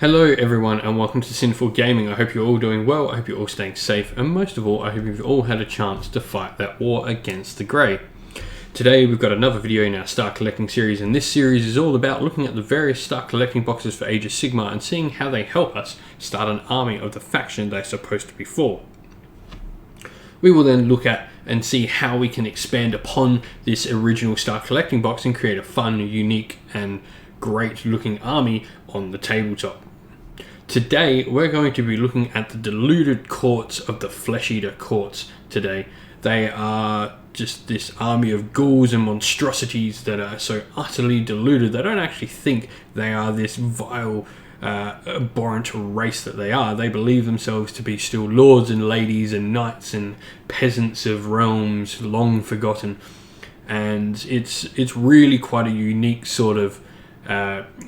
Hello everyone and welcome to Sinful Gaming. I hope you're all doing well, I hope you're all staying safe, and most of all, I hope you've all had a chance to fight that war against the Grey. Today we've got another video in our Star Collecting series, and this series is all about looking at the various Star Collecting boxes for Age of Sigmar and seeing how they help us start an army of the faction they're supposed to be for. We will then look at and see how we can expand upon this original Star Collecting box and create a fun, unique and great looking army on the tabletop. Today we're going to be looking at the deluded courts of the Flesh Eater courts today. They are just this army of ghouls and monstrosities that are so utterly deluded they don't actually think they are this vile, abhorrent race that they are. They believe themselves to be still lords and ladies and knights and peasants of realms long forgotten. And it's really quite a unique sort of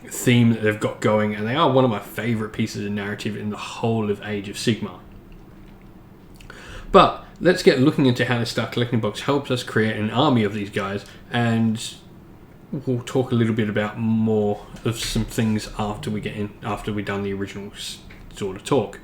theme that they've got going, and they are one of my favourite pieces of narrative in the whole of Age of Sigmar. But let's get looking into how this Star Collecting box helps us create an army of these guys, and we'll talk a little bit about more of some things after we've done the original sort of talk.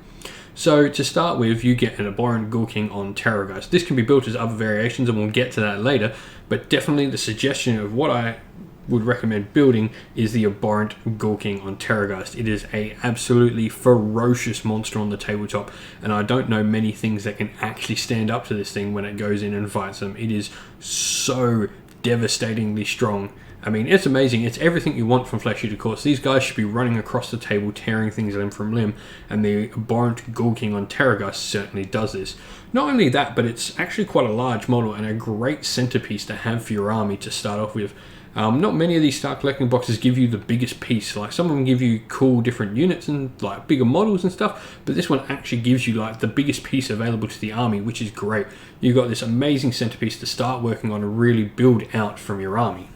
So to start with, you get an Abhorrent Ghoul King on Terrorgeist. This can be built as other variations, and we'll get to that later, but definitely the suggestion of what I would recommend building is the Abhorrent Ghoul King on Terrorgeist. It is a absolutely ferocious monster on the tabletop, and I don't know many things that can actually stand up to this thing when it goes in and fights them. It is so devastatingly strong. I mean, it's amazing. It's everything you want from Flesh Eater courts. These guys should be running across the table, tearing things limb from limb, and the Abhorrent Ghoul King on Terrorgeist certainly does this. Not only that, but it's actually quite a large model and a great centerpiece to have for your army to start off with. Not many of these Star Collecting boxes give you the biggest piece. Like, some of them give you cool different units and like bigger models and stuff, but this one actually gives you like the biggest piece available to the army, which is great. You've got this amazing centerpiece to start working on and really build out from your army.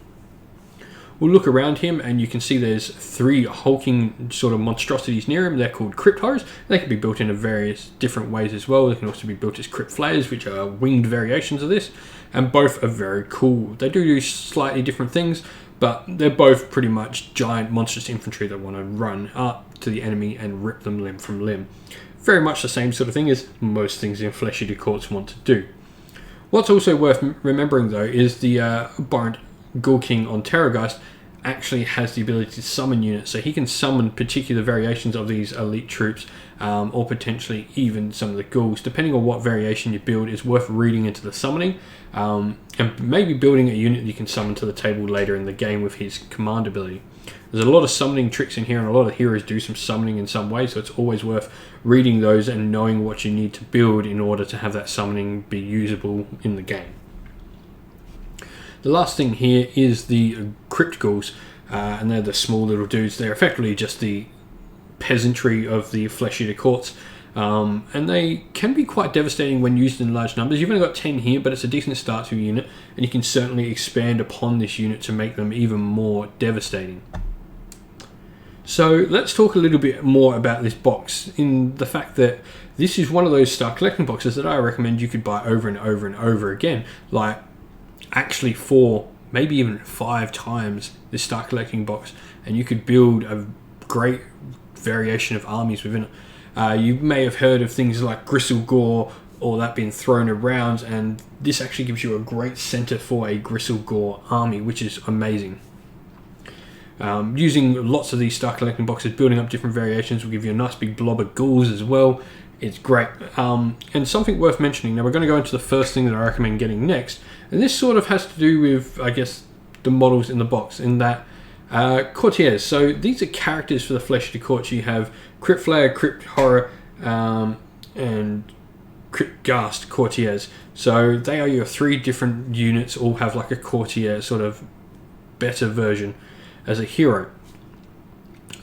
We'll look around him and you can see there's 3 hulking sort of monstrosities near him. They're called Crypt Horrors. They can be built in various different ways as well. They can also be built as Crypt Flayers, which are winged variations of this, and both are very cool. They do slightly different things, but they're both pretty much giant monstrous infantry that want to run up to the enemy and rip them limb from limb. Very much the same sort of thing as most things in Flesh Eater courts want to do. What's also worth remembering though is the Abhorrent Ghoul King on Terrorgeist actually has the ability to summon units, so he can summon particular variations of these elite troops, or potentially even some of the ghouls. Depending on what variation you build, is worth reading into the summoning, and maybe building a unit you can summon to the table later in the game with his command ability. There's a lot of summoning tricks in here, and a lot of heroes do some summoning in some way, so it's always worth reading those and knowing what you need to build in order to have that summoning be usable in the game. The last thing here is the Crypt Ghouls, and they're the small little dudes. They're effectively just the peasantry of the Flesh Eater courts, and they can be quite devastating when used in large numbers. You've only got 10 here, but it's a decent start to a unit, and you can certainly expand upon this unit to make them even more devastating. So let's talk a little bit more about this box, in the fact that this is one of those Star Collecting boxes that I recommend you could buy over and over and over again, like actually 4, maybe even 5 times this Star Collecting box, and you could build a great variation of armies within it. You may have heard of things like Gristle Gore or that being thrown around, and this actually gives you a great center for a Gristle Gore army, which is amazing. Using lots of these Star Collecting boxes, building up different variations will give you a nice big blob of ghouls as well. It's great. And something worth mentioning, now we're going to go into the first thing that I recommend getting next, and this sort of has to do with, I guess, the models in the box, in that courtiers. So these are characters for the Flesh Eater courts. You have Crypt Flayer, Crypt Horror, and Crypt Ghast courtiers. So they are your 3 different units, all have like a courtier sort of better version as a hero.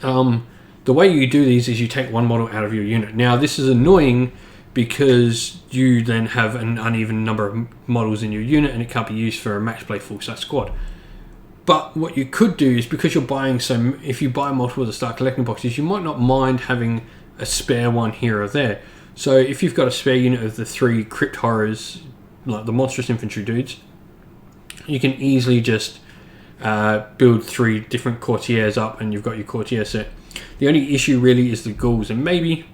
The way you do these is you take one model out of your unit. Now this is annoying because you then have an uneven number of models in your unit and it can't be used for a match play full size squad. But what you could do is, because you're buying if you buy multiple of the Star Collecting boxes, you might not mind having a spare one here or there. So if you've got a spare unit of the 3 Crypt Horrors, like the monstrous infantry dudes, you can easily just build 3 different courtiers up and you've got your courtier set. The only issue really is the ghouls, and maybe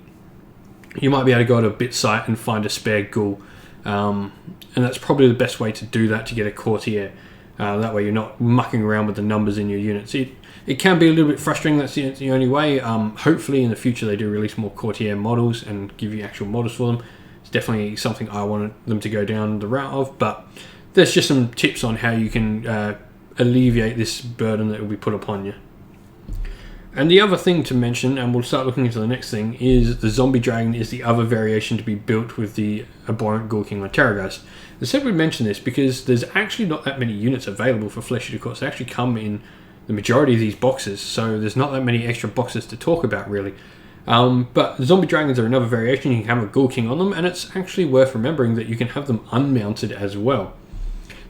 you might be able to go to a bit site and find a spare ghoul, and that's probably the best way to do that, to get a courtier. That way you're not mucking around with the numbers in your units. It can be a little bit frustrating. That's the only way. Hopefully in the future they do release more courtier models and give you actual models for them. It's definitely something I wanted them to go down the route of, but there's just some tips on how you can alleviate this burden that will be put upon you. And the other thing to mention, and we'll start looking into the next thing, is the zombie dragon is the other variation to be built with the abhorrent Ghoul King on Terrorgeist. I said we'd mention this because there's actually not that many units available for Flesh Eater Courts. They actually come in the majority of these boxes, so there's not that many extra boxes to talk about really. But zombie dragons are another variation. You can have a Ghoul King on them, and it's actually worth remembering that you can have them unmounted as well.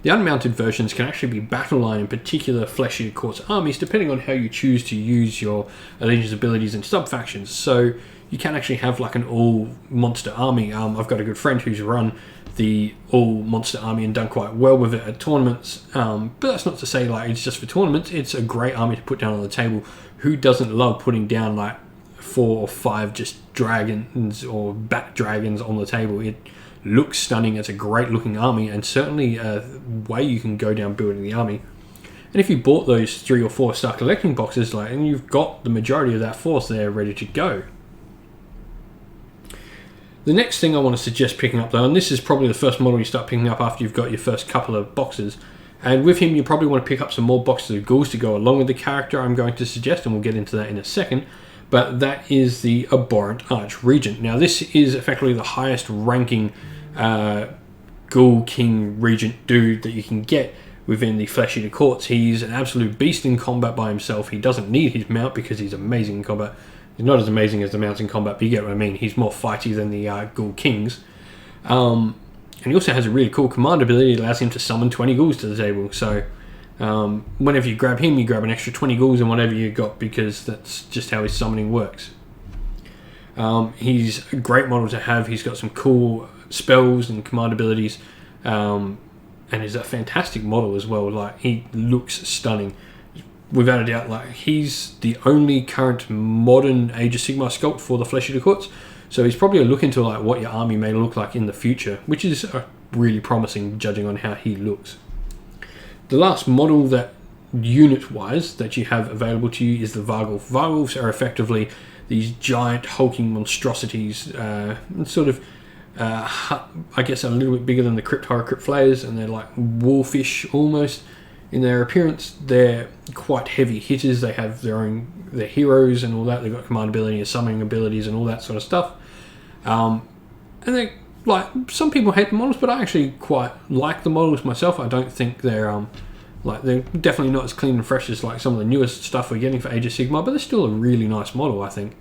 The unmounted versions can actually be battle line in particular Flesh Eater Courts armies, depending on how you choose to use your Allegiance abilities and sub-factions. So you can actually have like an all-monster army. I've got a good friend who's run the all-monster army and done quite well with it at tournaments. But that's not to say like it's just for tournaments. It's a great army to put down on the table. Who doesn't love putting down like 4 or 5 just dragons or bat dragons on the table? It looks stunning. It's a great looking army, and certainly a way you can go down building the army. And if you bought those 3 or 4 start collecting boxes, like, and you've got the majority of that force there ready to go. The next thing I want to suggest picking up though, and this is probably the first model you start picking up after you've got your first couple of boxes, and with him you probably want to pick up some more boxes of ghouls to go along with the character I'm going to suggest, and we'll get into that in a second. But that is the Abhorrent Arch Regent. Now this is effectively the highest ranking Ghoul King Regent dude that you can get within the Flesh Eater Courts. He's an absolute beast in combat by himself. He doesn't need his mount because he's amazing in combat. He's not as amazing as the mounts in combat, but you get what I mean. He's more fighty than the Ghoul Kings. And he also has a really cool command ability. It allows him to summon 20 ghouls to the table. So whenever you grab him, you grab an extra 20 ghouls and whatever you got, because that's just how his summoning works. He's a great model to have. He's got some cool spells and command abilities, and he's a fantastic model as well. Like, he looks stunning without a doubt. Like, he's the only current modern Age of Sigmar sculpt for the Flesh Eater Courts, so he's probably a look into like what your army may look like in the future, which is really promising judging on how he looks. The last model that unit wise that you have available to you is the Varghulf. Varghulfs are effectively these giant hulking monstrosities, sort of I guess a little bit bigger than the Crypt Horror Crypt Flayers, and they're like wolfish almost in their appearance. They're quite heavy hitters. They have their heroes and all that. They've got command ability and summoning abilities and all that sort of stuff. And they, like, some people hate the models, but I actually quite like the models myself. I don't think they're they're definitely not as clean and fresh as like some of the newest stuff we're getting for Age of Sigmar, but they're still a really nice model, I think.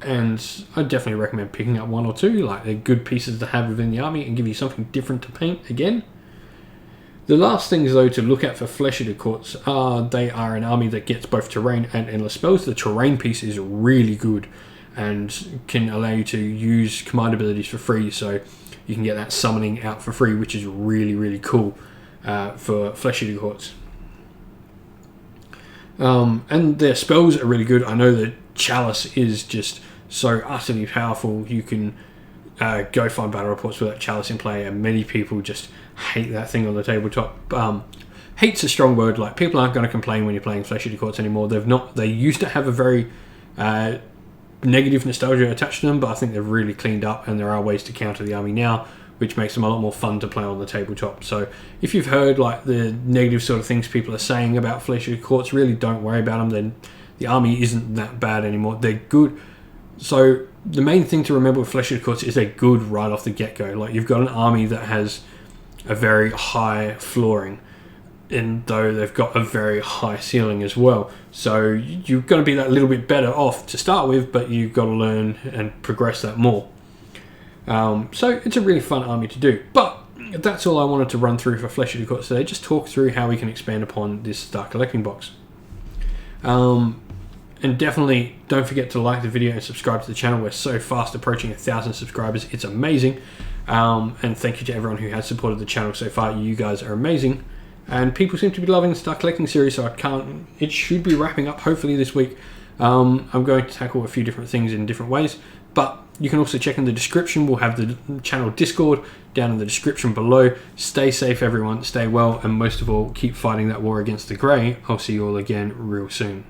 And I definitely recommend picking up 1 or 2. Like, they're good pieces to have within the army and give you something different to paint again. The last things though to look at for Flesh Eater Courts are they are an army that gets both terrain and endless spells. The terrain piece is really good and can allow you to use command abilities for free, so you can get that summoning out for free, which is really, really cool for Flesh Eater Courts. And their spells are really good. I know that Chalice is just so utterly powerful. You can go find battle reports with that Chalice in play, and many people just hate that thing on the tabletop. Hate's a strong word. Like, people aren't going to complain when you're playing Flesh Eater Courts anymore. They used to have a very negative nostalgia attached to them, but I think they've really cleaned up, and there are ways to counter the army now, which makes them a lot more fun to play on the tabletop. So if you've heard like the negative sort of things people are saying about Flesh Eater Courts, really don't worry about them. Then the army isn't that bad anymore. They're good. So the main thing to remember with Flesh Eater Courts is they're good right off the get-go. Like, you've got an army that has a very high flooring, and though they've got a very high ceiling as well. So you're going to be that little bit better off to start with, but you've got to learn and progress that more. So it's a really fun army to do. But that's all I wanted to run through for Flesh Eater Courts today. Just talk through how we can expand upon this Start Collecting box. And definitely don't forget to like the video and subscribe to the channel. We're so fast approaching 1,000 subscribers. It's amazing. And thank you to everyone who has supported the channel so far. You guys are amazing. And people seem to be loving the Star Collecting series, so it should be wrapping up hopefully this week. I'm going to tackle a few different things in different ways, but you can also check in the description. We'll have the channel Discord down in the description below. Stay safe, everyone. Stay well, and most of all, keep fighting that war against the grey. I'll see you all again real soon.